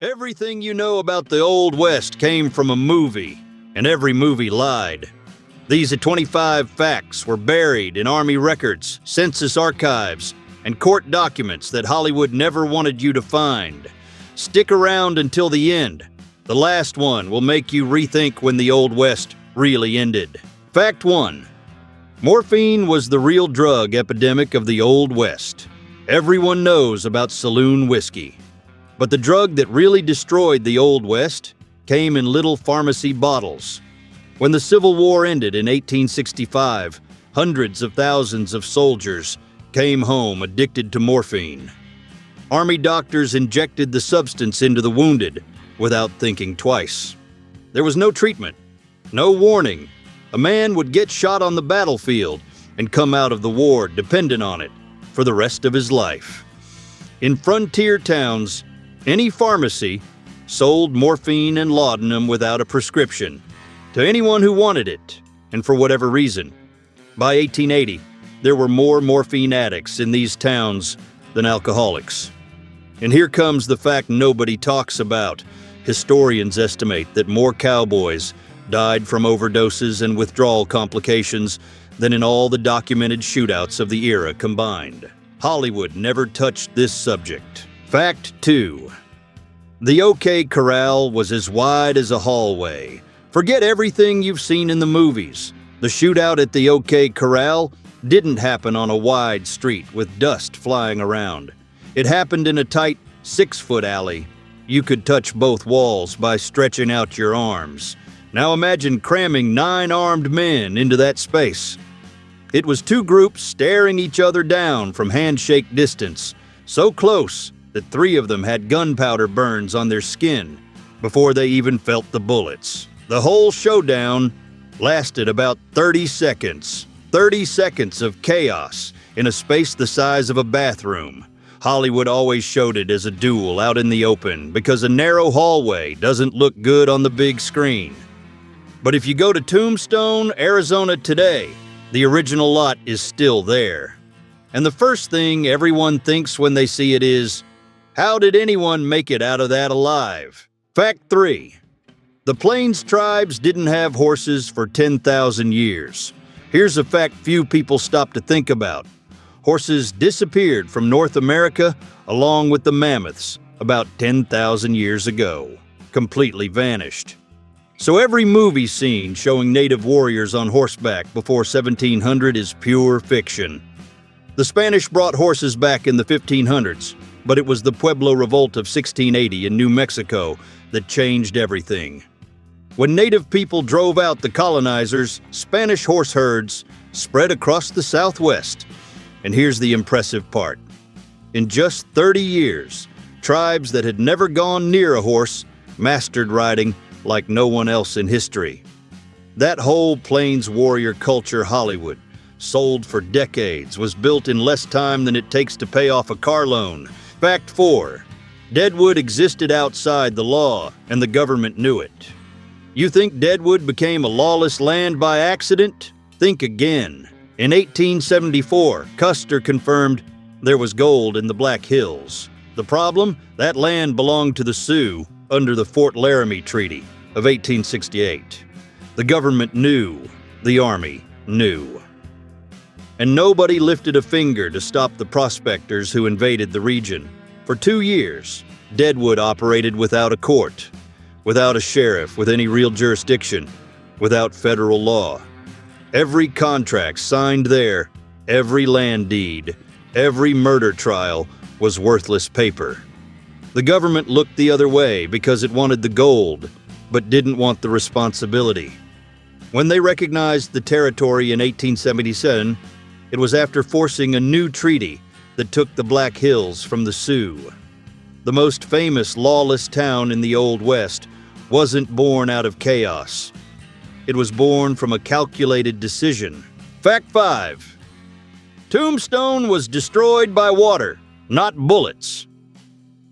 Everything you know about the Old West came from a movie, and every movie lied. These 25 facts were buried in Army records, census archives, and court documents that Hollywood never wanted you to find. Stick around until the end. The last one will make you rethink when the Old West really ended. Fact 1. Morphine was the real drug epidemic of the Old West. Everyone knows about saloon whiskey. But the drug that really destroyed the Old West came in little pharmacy bottles. When the Civil War ended in 1865, hundreds of thousands of soldiers came home addicted to morphine. Army doctors injected the substance into the wounded without thinking twice. There was no treatment, no warning. A man would get shot on the battlefield and come out of the war dependent on it for the rest of his life. In frontier towns, any pharmacy sold morphine and laudanum without a prescription to anyone who wanted it, and for whatever reason. By 1880, there were more morphine addicts in these towns than alcoholics. And here comes the fact nobody talks about. Historians estimate that more cowboys died from overdoses and withdrawal complications than in all the documented shootouts of the era combined. Hollywood never touched this subject. Fact 2. The OK Corral was as wide as a hallway. Forget everything you've seen in the movies. The shootout at the OK Corral didn't happen on a wide street with dust flying around. It happened in a tight 6-foot alley. You could touch both walls by stretching out your arms. Now imagine cramming 9 armed men into that space. It was 2 groups staring each other down from handshake distance, so close that 3 of them had gunpowder burns on their skin before they even felt the bullets. The whole showdown lasted about 30 seconds. 30 seconds of chaos in a space the size of a bathroom. Hollywood always showed it as a duel out in the open because a narrow hallway doesn't look good on the big screen. But if you go to Tombstone, Arizona today, the original lot is still there. And the first thing everyone thinks when they see it is, how did anyone make it out of that alive? Fact 3. The Plains tribes didn't have horses for 10,000 years. Here's a fact few people stop to think about. Horses disappeared from North America along with the mammoths about 10,000 years ago. Completely vanished. So every movie scene showing native warriors on horseback before 1700 is pure fiction. The Spanish brought horses back in the 1500s, but it was the Pueblo Revolt of 1680 in New Mexico that changed everything. When native people drove out the colonizers, Spanish horse herds spread across the Southwest. And here's the impressive part. In just 30 years, tribes that had never gone near a horse mastered riding like no one else in history. That whole Plains warrior culture Hollywood sold for decades was built in less time than it takes to pay off a car loan. Fact 4. Deadwood existed outside the law, and the government knew it. You think Deadwood became a lawless land by accident? Think again. In 1874, Custer confirmed there was gold in the Black Hills. The problem? That land belonged to the Sioux under the Fort Laramie Treaty of 1868. The government knew. The Army knew. And nobody lifted a finger to stop the prospectors who invaded the region. For 2 years, Deadwood operated without a court, without a sheriff with any real jurisdiction, without federal law. Every contract signed there, every land deed, every murder trial was worthless paper. The government looked the other way because it wanted the gold, but didn't want the responsibility. When they recognized the territory in 1877, it was after forcing a new treaty that took the Black Hills from the Sioux. The most famous lawless town in the Old West wasn't born out of chaos. It was born from a calculated decision. Fact 5. Tombstone was destroyed by water, not bullets.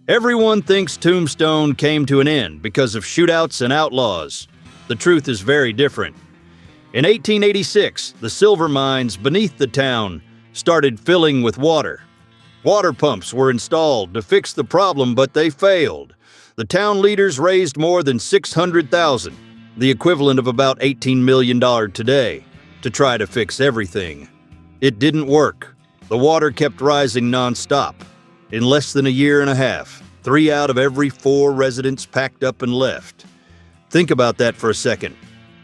Everyone thinks Tombstone came to an end because of shootouts and outlaws. The truth is very different. In 1886, the silver mines beneath the town started filling with water. Water pumps were installed to fix the problem, but they failed. The town leaders raised more than $600,000, the equivalent of about $18 million today, to try to fix everything. It didn't work. The water kept rising nonstop. In less than a year and a half, 3 out of every 4 residents packed up and left. Think about that for a second.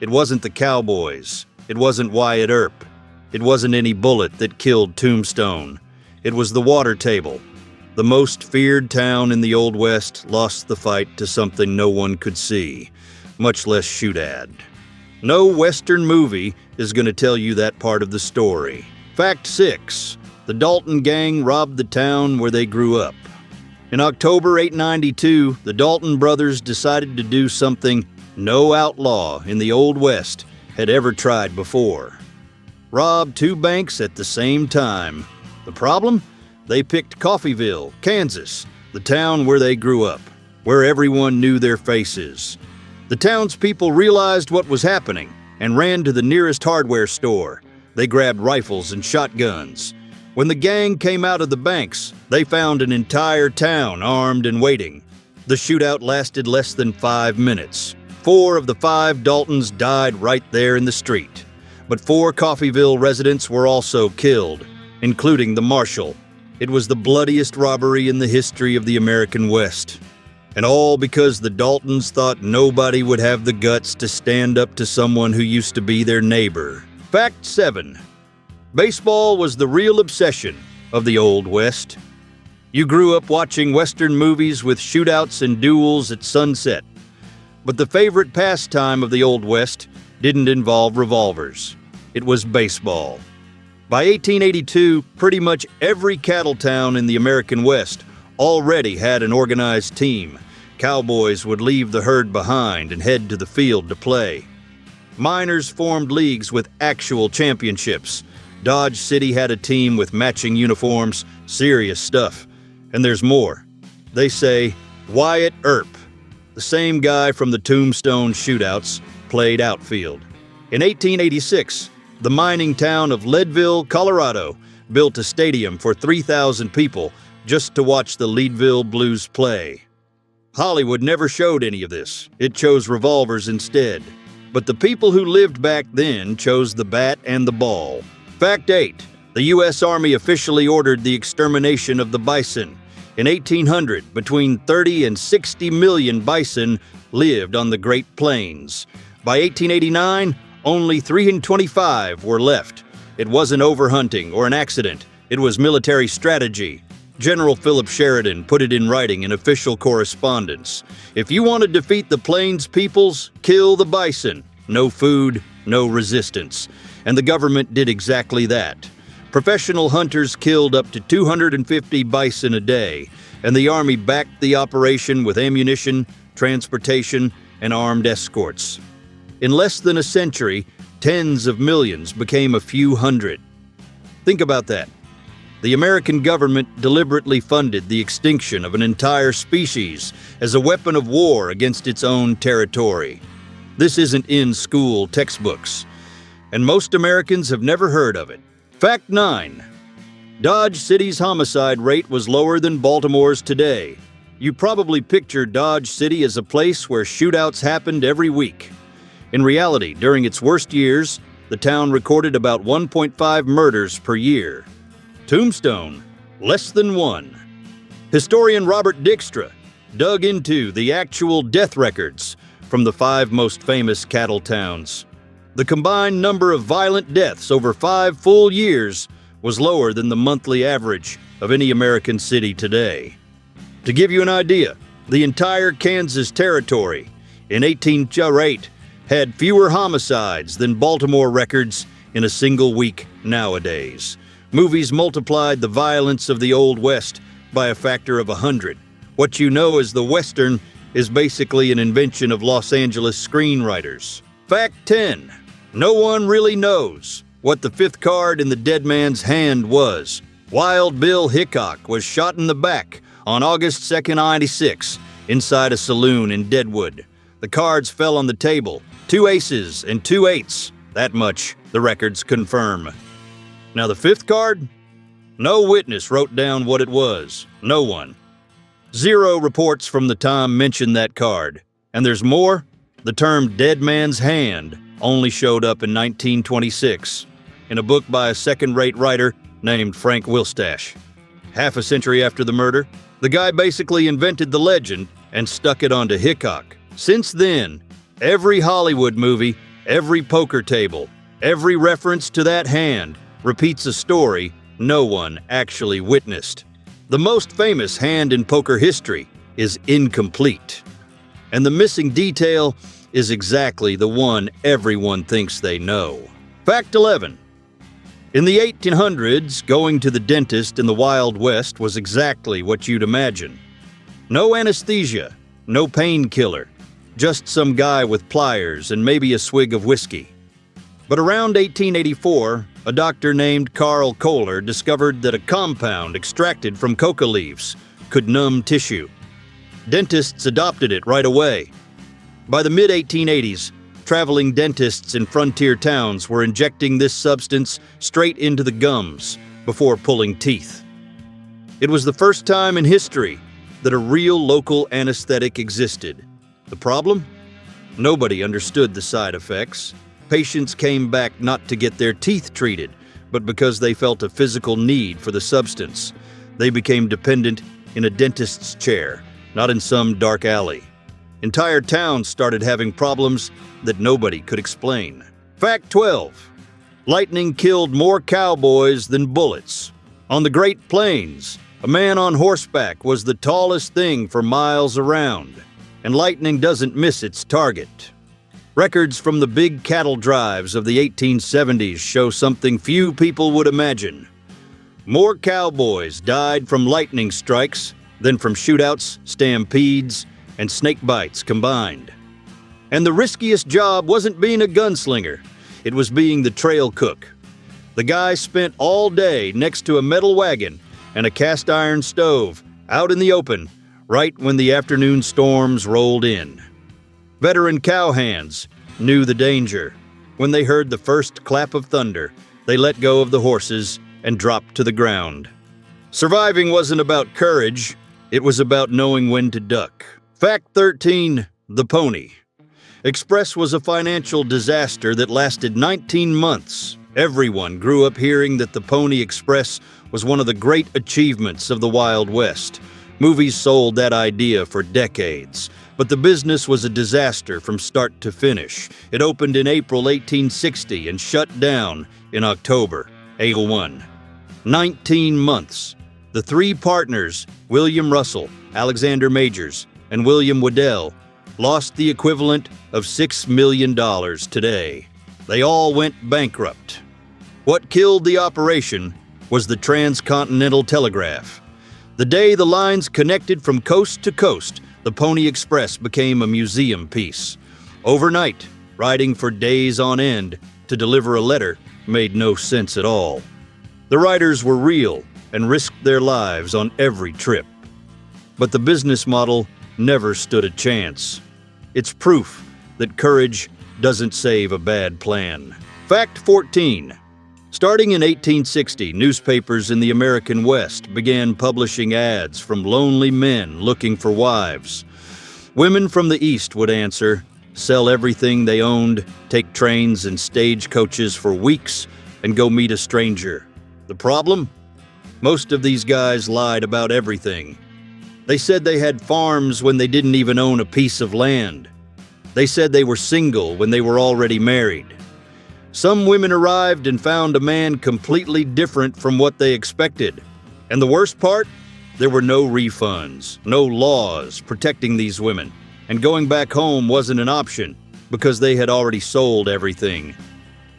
It wasn't the cowboys. It wasn't Wyatt Earp. It wasn't any bullet that killed Tombstone. It was the water table. The most feared town in the Old West lost the fight to something no one could see, much less shoot at. No Western movie is going to tell you that part of the story. Fact 6. The Dalton gang robbed the town where they grew up. In October 1892, the Dalton brothers decided to do something no outlaw in the Old West had ever tried before. Rob 2 banks at the same time. The problem? They picked Coffeyville, Kansas, the town where they grew up, where everyone knew their faces. The townspeople realized what was happening and ran to the nearest hardware store. They grabbed rifles and shotguns. When the gang came out of the banks, they found an entire town armed and waiting. The shootout lasted less than 5 minutes. 4 of the 5 Daltons died right there in the street. But 4 Coffeyville residents were also killed, including the marshal. It was the bloodiest robbery in the history of the American West. And all because the Daltons thought nobody would have the guts to stand up to someone who used to be their neighbor. Fact 7. Baseball was the real obsession of the Old West. You grew up watching Western movies with shootouts and duels at sunset. But the favorite pastime of the Old West didn't involve revolvers. It was baseball. By 1882, pretty much every cattle town in the American West already had an organized team. Cowboys would leave the herd behind and head to the field to play. Miners formed leagues with actual championships. Dodge City had a team with matching uniforms, serious stuff. And there's more. They say Wyatt Earp, the same guy from the Tombstone shootouts, played outfield. In 1886, the mining town of Leadville, Colorado, built a stadium for 3,000 people just to watch the Leadville Blues play. Hollywood never showed any of this. It chose revolvers instead. But the people who lived back then chose the bat and the ball. Fact 8. The U.S. Army officially ordered the extermination of the bison. In 1800, between 30 and 60 million bison lived on the Great Plains. By 1889, only 325 were left. It wasn't overhunting or an accident. It was military strategy. General Philip Sheridan put it in writing in official correspondence. If you want to defeat the Plains peoples, kill the bison. No food, no resistance. And the government did exactly that. Professional hunters killed up to 250 bison a day, and the Army backed the operation with ammunition, transportation, and armed escorts. In less than a century, tens of millions became a few hundred. Think about that. The American government deliberately funded the extinction of an entire species as a weapon of war against its own territory. This isn't in school textbooks, and most Americans have never heard of it. Fact 9. Dodge City's homicide rate was lower than Baltimore's today. You probably picture Dodge City as a place where shootouts happened every week. In reality, during its worst years, the town recorded about 1.5 murders per year. Tombstone, less than 1. Historian Robert Dykstra dug into the actual death records from the 5 most famous cattle towns. The combined number of violent deaths over 5 full years was lower than the monthly average of any American city today. To give you an idea, the entire Kansas Territory in 1808 had fewer homicides than Baltimore records in a single week nowadays. Movies multiplied the violence of the Old West by a factor of 100. What you know as the Western is basically an invention of Los Angeles screenwriters. Fact 10. No one really knows what the 5th card in the dead man's hand was. Wild Bill Hickok was shot in the back on August 2nd, 1996, inside a saloon in Deadwood. The cards fell on the table, 2 aces and 2 eights. That much the records confirm. Now the 5th card? No witness wrote down what it was. No one. Zero reports from the time mention that card. And there's more. The term dead man's hand only showed up in 1926 in a book by a second-rate writer named Frank Wilstash. Half a century after the murder, the guy basically invented the legend and stuck it onto Hickok. Since then, every Hollywood movie, every poker table, every reference to that hand repeats a story no one actually witnessed. The most famous hand in poker history is incomplete. And the missing detail is exactly the one everyone thinks they know. Fact 11. In the 1800s, going to the dentist in the Wild West was exactly what you'd imagine. No anesthesia, no painkiller, just some guy with pliers and maybe a swig of whiskey. But around 1884, a doctor named Carl Kohler discovered that a compound extracted from coca leaves could numb tissue. Dentists adopted it right away. By the mid-1880s, traveling dentists in frontier towns were injecting this substance straight into the gums before pulling teeth. It was the first time in history that a real local anesthetic existed. The problem? Nobody understood the side effects. Patients came back not to get their teeth treated, but because they felt a physical need for the substance. They became dependent in a dentist's chair, not in some dark alley. Entire towns started having problems that nobody could explain. Fact 12. Lightning killed more cowboys than bullets. On the Great Plains, a man on horseback was the tallest thing for miles around, and lightning doesn't miss its target. Records from the big cattle drives of the 1870s show something few people would imagine. More cowboys died from lightning strikes than from shootouts, stampedes, and snake bites combined. And the riskiest job wasn't being a gunslinger, it was being the trail cook. The guy spent all day next to a metal wagon and a cast iron stove out in the open right when the afternoon storms rolled in. Veteran cowhands knew the danger. When they heard the first clap of thunder, they let go of the horses and dropped to the ground. Surviving wasn't about courage, it was about knowing when to duck. Fact 13. The pony. Express was a financial disaster that lasted 19 months. Everyone grew up hearing that the Pony Express was one of the great achievements of the Wild West. Movies sold that idea for decades, but the business was a disaster from start to finish. It opened in April 1860 and shut down in October 1801. 19 months. The three partners, William Russell, Alexander Majors, and William Waddell, lost the equivalent of $6 million today. They all went bankrupt. What killed the operation was the Transcontinental Telegraph. The day the lines connected from coast to coast, the Pony Express became a museum piece. Overnight, riding for days on end to deliver a letter made no sense at all. The riders were real and risked their lives on every trip. But the business model never stood a chance. It's proof that courage doesn't save a bad plan. Fact 14. Starting in 1860, newspapers in the American West began publishing ads from lonely men looking for wives. Women from the East would answer, sell everything they owned, take trains and stagecoaches for weeks, and go meet a stranger. The problem? Most of these guys lied about everything. They said they had farms when they didn't even own a piece of land. They said they were single when they were already married. Some women arrived and found a man completely different from what they expected. And the worst part? There were no refunds, no laws protecting these women. And going back home wasn't an option because they had already sold everything.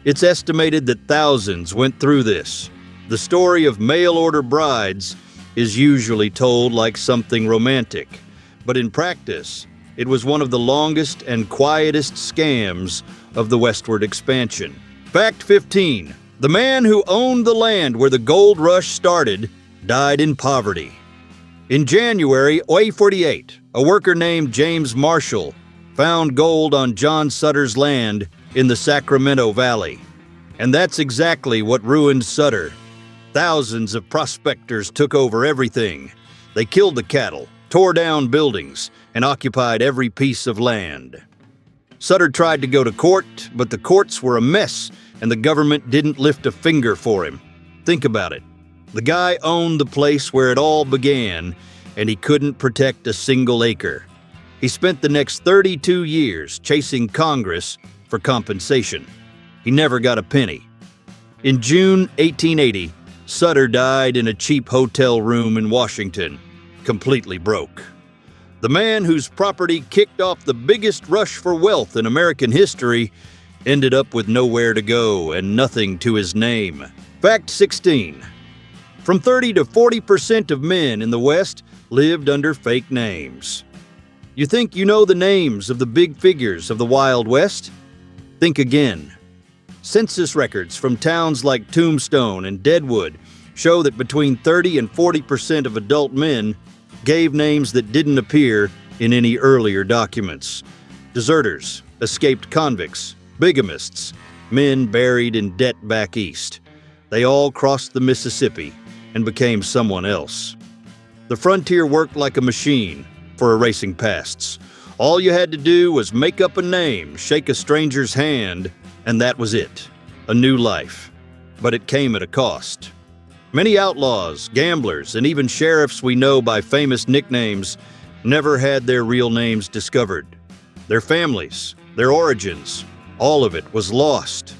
It's estimated that thousands went through this. The story of mail-order brides is usually told like something romantic, but in practice, it was one of the longest and quietest scams of the westward expansion. Fact 15. The man who owned the land where the gold rush started died in poverty. In January 1848, a worker named James Marshall found gold on John Sutter's land in the Sacramento Valley. And that's exactly what ruined Sutter. Thousands of prospectors took over everything. They killed the cattle, tore down buildings, and occupied every piece of land. Sutter tried to go to court, but the courts were a mess, and the government didn't lift a finger for him. Think about it. The guy owned the place where it all began, and he couldn't protect a single acre. He spent the next 32 years chasing Congress for compensation. He never got a penny. In June 1880, Sutter died in a cheap hotel room in Washington, completely broke. The man whose property kicked off the biggest rush for wealth in American history ended up with nowhere to go and nothing to his name. Fact 16. From 30 to 40% of men in the West lived under fake names. You think you know the names of the big figures of the Wild West? Think again. Census records from towns like Tombstone and Deadwood show that between 30 and 40% of adult men gave names that didn't appear in any earlier documents. Deserters, escaped convicts, bigamists, men buried in debt back east. They all crossed the Mississippi and became someone else. The frontier worked like a machine for erasing pasts. All you had to do was make up a name, shake a stranger's hand, and that was it. A new life. But it came at a cost. Many outlaws, gamblers, and even sheriffs we know by famous nicknames never had their real names discovered. Their families, their origins, all of it was lost.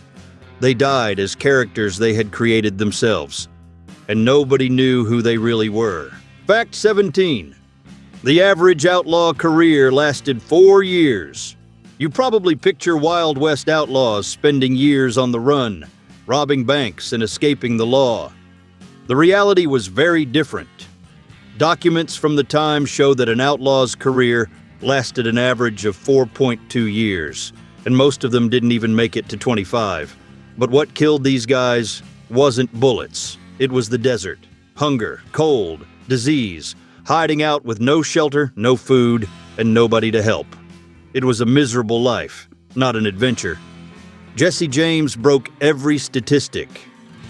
They died as characters they had created themselves, and nobody knew who they really were. Fact 17. The average outlaw career lasted 4 years. You probably picture Wild West outlaws spending years on the run, robbing banks and escaping the law. The reality was very different. Documents from the time show that an outlaw's career lasted an average of 4.2 years, and most of them didn't even make it to 25. But what killed these guys wasn't bullets. It was the desert, hunger, cold, disease, hiding out with no shelter, no food, and nobody to help. It was a miserable life, not an adventure. Jesse James broke every statistic.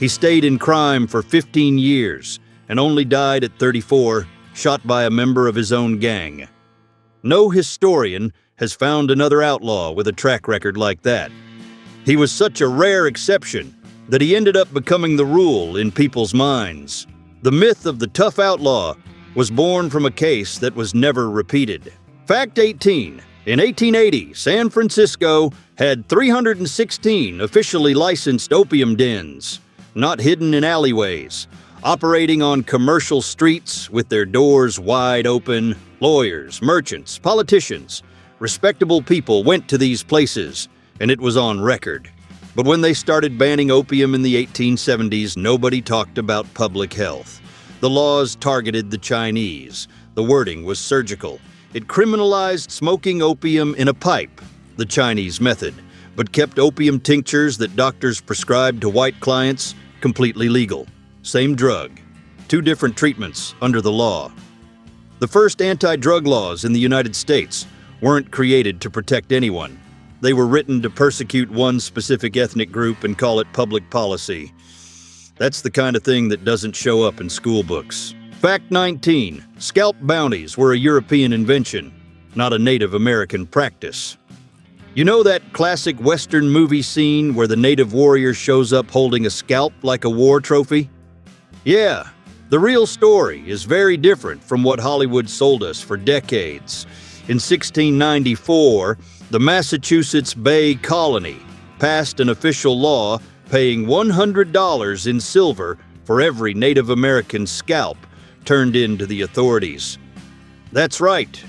He stayed in crime for 15 years and only died at 34, shot by a member of his own gang. No historian has found another outlaw with a track record like that. He was such a rare exception that he ended up becoming the rule in people's minds. The myth of the tough outlaw was born from a case that was never repeated. Fact 18. In 1880, San Francisco had 316 officially licensed opium dens, not hidden in alleyways, operating on commercial streets with their doors wide open. Lawyers, merchants, politicians, respectable people went to these places, and it was on record. But when they started banning opium in the 1870s, nobody talked about public health. The laws targeted the Chinese. The wording was surgical. It criminalized smoking opium in a pipe, the Chinese method, but kept opium tinctures that doctors prescribed to white clients completely legal. Same drug, 2 different treatments under the law. The first anti-drug laws in the United States weren't created to protect anyone. They were written to persecute one specific ethnic group and call it public policy. That's the kind of thing that doesn't show up in school books. Fact 19. Scalp bounties were a European invention, not a Native American practice. You know that classic Western movie scene where the native warrior shows up holding a scalp like a war trophy? Yeah, the real story is very different from what Hollywood sold us for decades. In 1694, the Massachusetts Bay Colony passed an official law paying $100 in silver for every Native American scalp turned in to the authorities. That's right.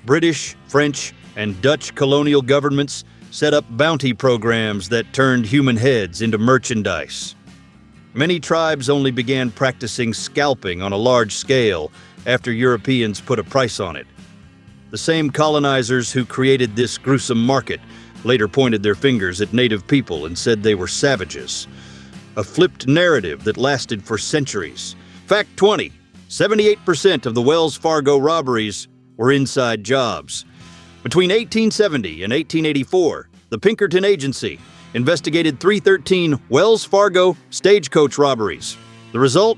British, French, and Dutch colonial governments set up bounty programs that turned human heads into merchandise. Many tribes only began practicing scalping on a large scale after Europeans put a price on it. The same colonizers who created this gruesome market later pointed their fingers at native people and said they were savages. A flipped narrative that lasted for centuries. Fact 20. 78% of the Wells Fargo robberies were inside jobs. Between 1870 and 1884, the Pinkerton Agency investigated 313 Wells Fargo stagecoach robberies. The result?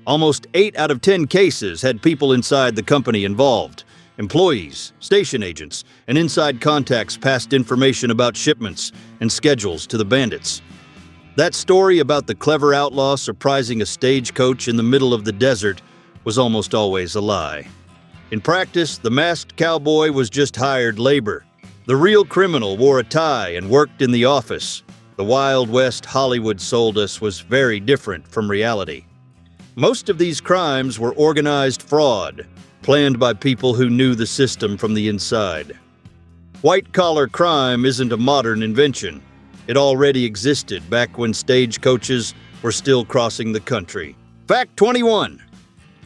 Almost 8 out of 10 cases had people inside the company involved. Employees, station agents, and inside contacts passed information about shipments and schedules to the bandits. That story about the clever outlaw surprising a stagecoach in the middle of the desert was almost always a lie. In practice, the masked cowboy was just hired labor. The real criminal wore a tie and worked in the office. The Wild West Hollywood sold us was very different from reality. Most of these crimes were organized fraud, planned by people who knew the system from the inside. White-collar crime isn't a modern invention. It already existed back when stagecoaches were still crossing the country. Fact 21.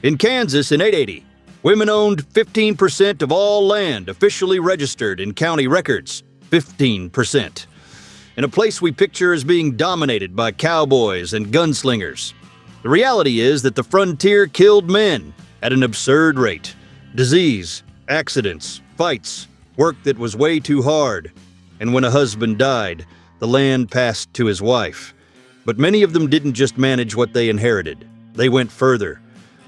In Kansas in 880, women owned 15% of all land officially registered in county records. 15%. In a place we picture as being dominated by cowboys and gunslingers. The reality is that the frontier killed men at an absurd rate. Disease, accidents, fights, work that was way too hard. And when a husband died, the land passed to his wife. But many of them didn't just manage what they inherited. They went further.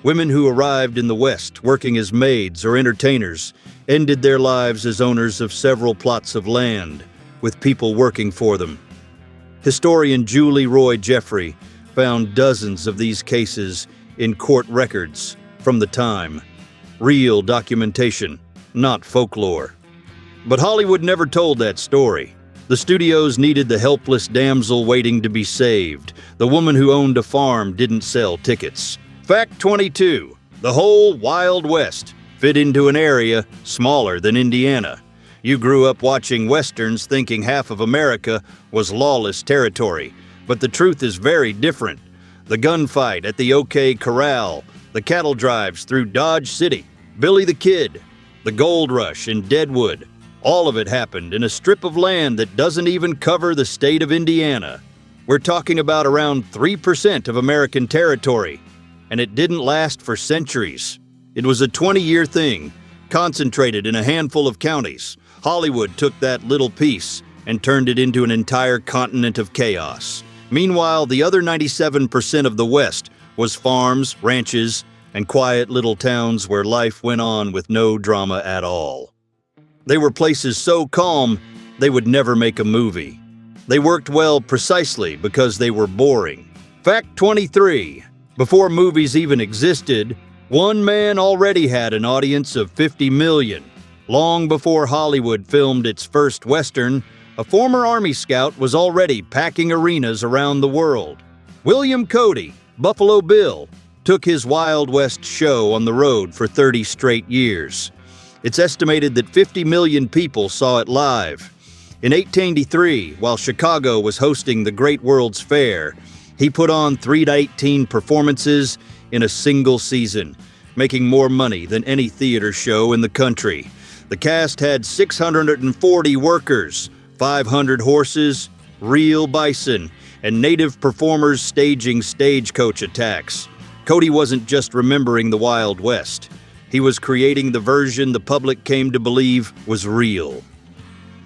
Women who arrived in the West working as maids or entertainers ended their lives as owners of several plots of land, with people working for them. Historian Julie Roy Jeffrey found dozens of these cases in court records from the time. Real documentation, not folklore. But Hollywood never told that story. The studios needed the helpless damsel waiting to be saved. The woman who owned a farm didn't sell tickets. Fact 22. The whole Wild West fit into an area smaller than Indiana. You grew up watching Westerns thinking half of America was lawless territory. But the truth is very different. The gunfight at the OK Corral, the cattle drives through Dodge City, Billy the Kid, the gold rush in Deadwood, all of it happened in a strip of land that doesn't even cover the state of Indiana. We're talking about around 3% of American territory, and it didn't last for centuries. It was a 20-year thing, concentrated in a handful of counties. Hollywood took that little piece and turned it into an entire continent of chaos. Meanwhile, the other 97% of the West was farms, ranches, and quiet little towns where life went on with no drama at all. They were places so calm, they would never make a movie. They worked well precisely because they were boring. Fact 23. Before movies even existed, one man already had an audience of 50 million. Long before Hollywood filmed its first Western, a former Army scout was already packing arenas around the world. William Cody, Buffalo Bill, took his Wild West show on the road for 30 straight years. It's estimated that 50 million people saw it live. In 1883, while Chicago was hosting the Great World's Fair, he put on 318 performances in a single season, making more money than any theater show in the country. The cast had 640 workers, 500 horses, real bison, and native performers staging stagecoach attacks. Cody wasn't just remembering the Wild West. He was creating the version the public came to believe was real.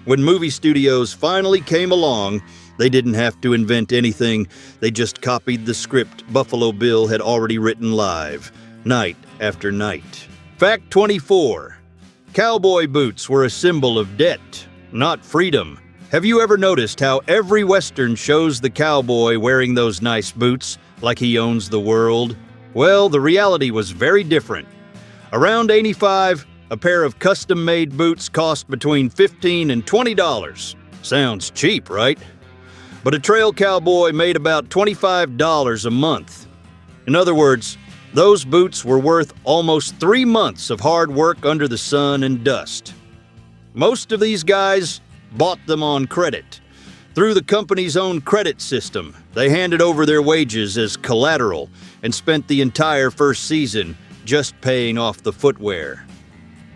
When movie studios finally came along, they didn't have to invent anything. They just copied the script Buffalo Bill had already written live, night after night. Fact 24. Cowboy boots were a symbol of debt, not freedom. Have you ever noticed how every Western shows the cowboy wearing those nice boots like he owns the world? Well, the reality was very different. Around 85, a pair of custom-made boots cost between $15 and $20. Sounds cheap, right? But a trail cowboy made about $25 a month. In other words, those boots were worth almost 3 months of hard work under the sun and dust. Most of these guys bought them on credit. Through the company's own credit system, they handed over their wages as collateral and spent the entire first season just paying off the footwear.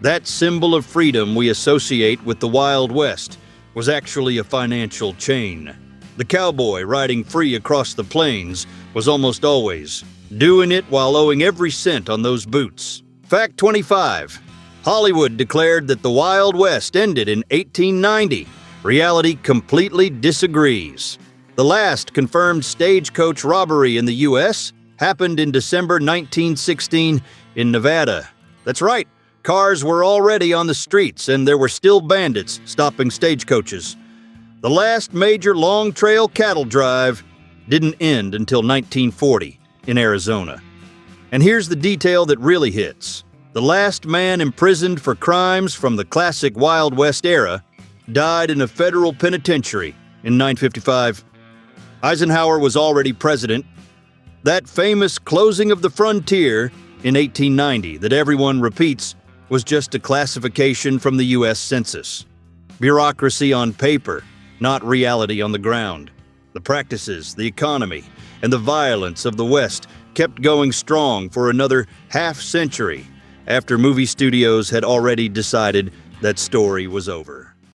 That symbol of freedom we associate with the Wild West was actually a financial chain. The cowboy riding free across the plains was almost always doing it while owing every cent on those boots. Fact 25. Hollywood declared that the Wild West ended in 1890. Reality completely disagrees. The last confirmed stagecoach robbery in the U.S. happened in December 1916 in Nevada. That's right, cars were already on the streets and there were still bandits stopping stagecoaches. The last major long trail cattle drive didn't end until 1940 in Arizona. And here's the detail that really hits. The last man imprisoned for crimes from the classic Wild West era died in a federal penitentiary in 1955. Eisenhower was already president. That famous closing of the frontier in 1890 that everyone repeats was just a classification from the U.S. Census. Bureaucracy on paper, not reality on the ground. The practices, the economy, and the violence of the West kept going strong for another half-century after movie studios had already decided that story was over.